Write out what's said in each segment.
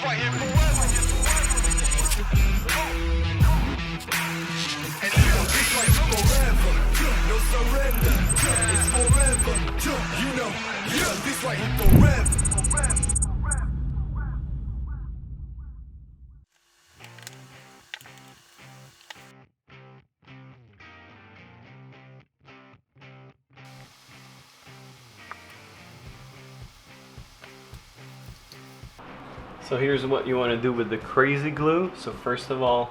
this right here forever. And this like forever, no surrender. It's forever, you know. Yeah, this right here forever. So here's what you want to do with the crazy glue. So first of all,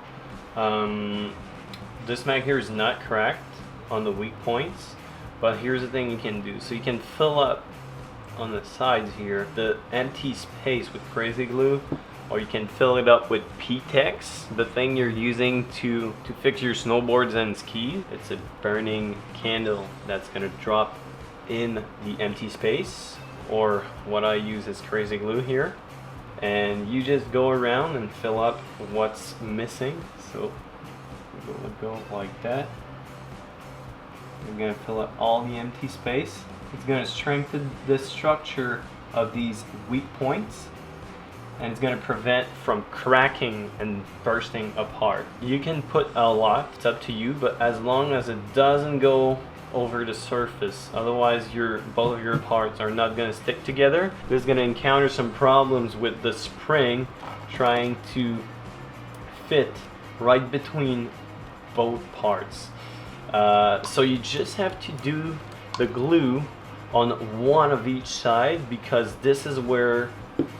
this mag here is not cracked on the weak points, but here's the thing you can do. So you can fill up on the sides here the empty space with crazy glue, or you can fill it up with P-Tex, the thing you're using to fix your snowboards and skis. It's a burning candle that's gonna drop in the empty space, or what I use is crazy glue here. And you just go around and fill up what's missing. So we're gonna go like that. You're gonna fill up all the empty space. It's gonna strengthen the structure of these weak points, and it's gonna prevent from cracking and bursting apart. You can put a lot, it's up to you, but as long as it doesn't go over the surface, otherwise both of your parts are not going to stick together. This is going to encounter some problems with the spring trying to fit right between both parts. So you just have to do the glue on one of each side, because this is where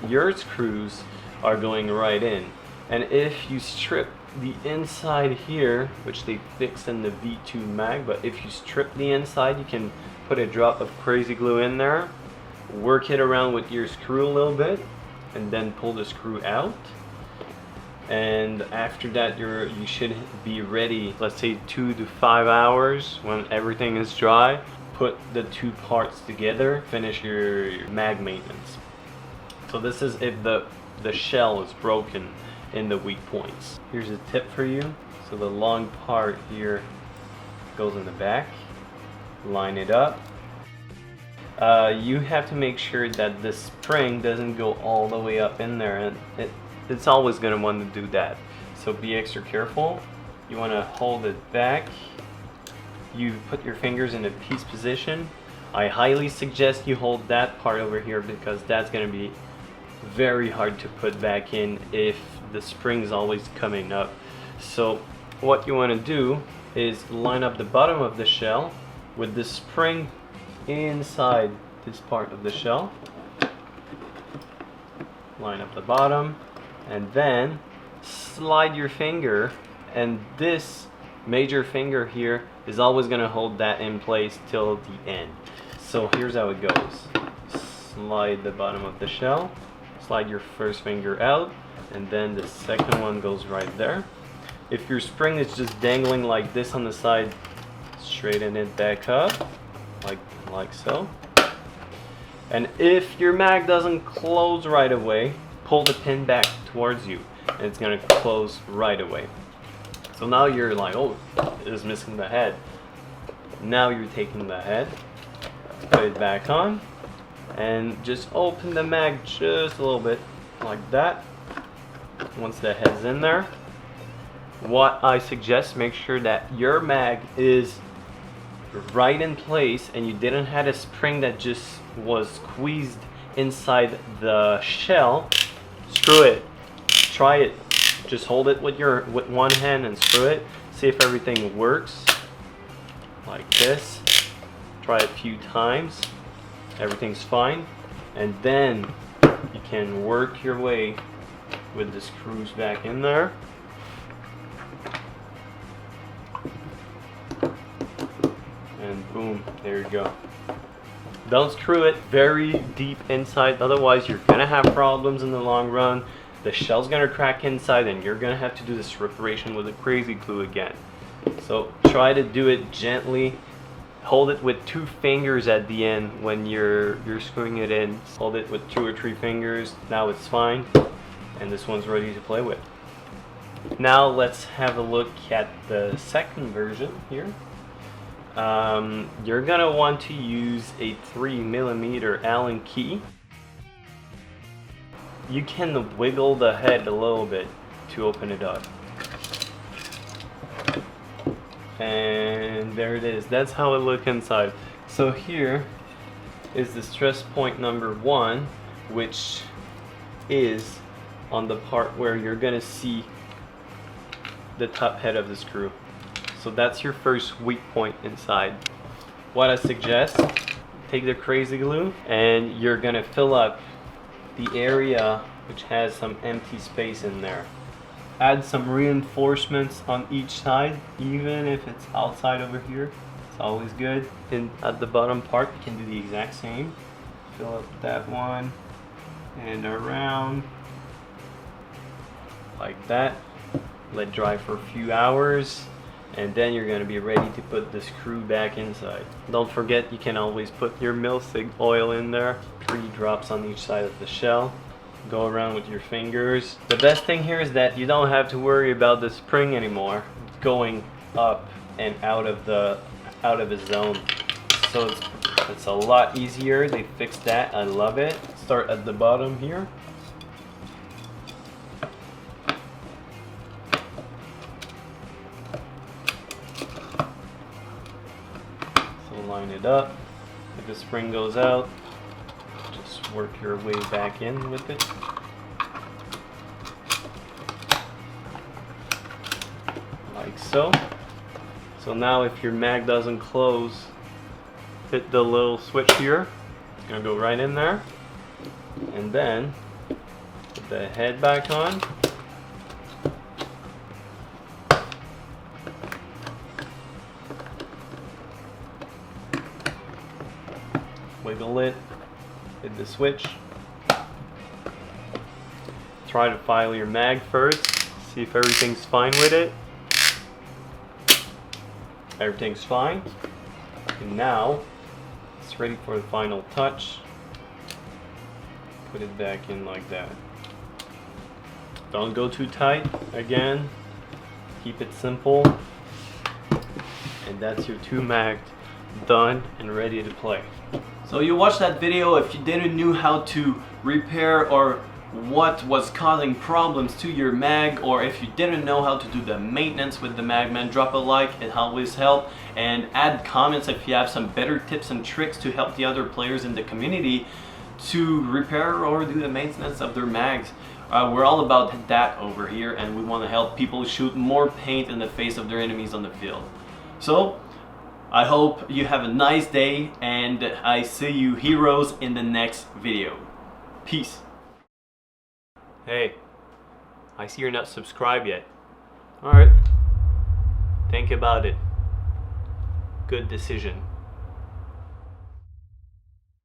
your screws are going right in. And if you strip the inside here, which they fixed in the V2 mag, but if you strip the inside, you can put a drop of crazy glue in there, work it around with your screw a little bit, and then pull the screw out. And after that, you should be ready, let's say 2 to 5 hours. When everything is dry, put the two parts together, finish your mag maintenance. So this is if the shell is broken in the weak points. Here's a tip for you. So the long part here goes in the back. Line it up. You have to make sure that the spring doesn't go all the way up in there, and it's always going to want to do that. So be extra careful. You want to hold it back. You put your fingers in a peace position. I highly suggest you hold that part over here, because that's going to be very hard to put back in if the spring's always coming up. So what you want to do is line up the bottom of the shell with the spring inside this part of the shell. Line up the bottom, and then slide your finger, and this major finger here is always going to hold that in place till the end. So here's how it goes. Slide the bottom of the shell, slide your first finger out, and then the second one goes right there. If your spring is just dangling like this on the side, straighten it back up like so. And if your mag doesn't close right away, pull the pin back towards you, and it's gonna close right away. So now you're like, oh, it is missing the head. Now you're taking the head, put it back on, and just open the mag just a little bit like that. Once the head's in there, what I suggest, make sure that your mag is right in place and you didn't have a spring that just was squeezed inside the shell. Screw it. Try it. Just hold it with one hand and screw it. See if everything works. Like this. Try it a few times. Everything's fine. And then you can work your way with the screws back in there. And boom, there you go. Don't screw it very deep inside, otherwise you're gonna have problems in the long run. The shell's gonna crack inside and you're gonna have to do this reparation with a crazy glue again. So try to do it gently. Hold it with 2 fingers at the end when you're screwing it in. Hold it with 2 or 3 fingers. Now it's fine. And this one's ready to play with. Now let's have a look at the second version here. You're gonna want to use a 3mm Allen key. you can wiggle the head a little bit to open it up. And there it is. That's how it looks inside. So here is the stress point number 1, which is on the part where you're gonna see the top head of the screw. So that's your first weak point inside. What I suggest, take the crazy glue and you're gonna fill up the area which has some empty space in there. Add some reinforcements on each side, even if it's outside over here. It's always good. And at the bottom part, you can do the exact same. Fill up that one and around like that. Let dry for a few hours, and then you're going to be ready to put the screw back inside. Don't forget, you can always put your Milsig oil in there. 3 drops on each side of the shell. Go around with your fingers. The best thing here is that you don't have to worry about the spring anymore. It's going up and out of the zone. So it's a lot easier. They fixed that. I love it. Start at the bottom here. So line it up. If the spring goes out, just work your way back in with it. Like so. So now if your mag doesn't close, hit the little switch here. It's gonna go right in there. And then put the head back on. Wiggle it. Hit the switch. Try to file your mag first. See if everything's fine with it. Everything's fine. And now it's ready for the final touch. Put it back in like that. Don't go too tight. Again, keep it simple. And that's your 2 mags done and ready to play. So you watched that video. If you didn't know how to repair or what was causing problems to your mag, or if you didn't know how to do the maintenance with the mag, man, drop a like. It always helps. And add comments if you have some better tips and tricks to help the other players in the community to repair or do the maintenance of their mags. We're all about that over here, and we want to help people shoot more paint in the face of their enemies on the field. So I hope you have a nice day, and I see you heroes in the next video. Peace. Hey, I see you're not subscribed yet. Alright, think about it. Good decision.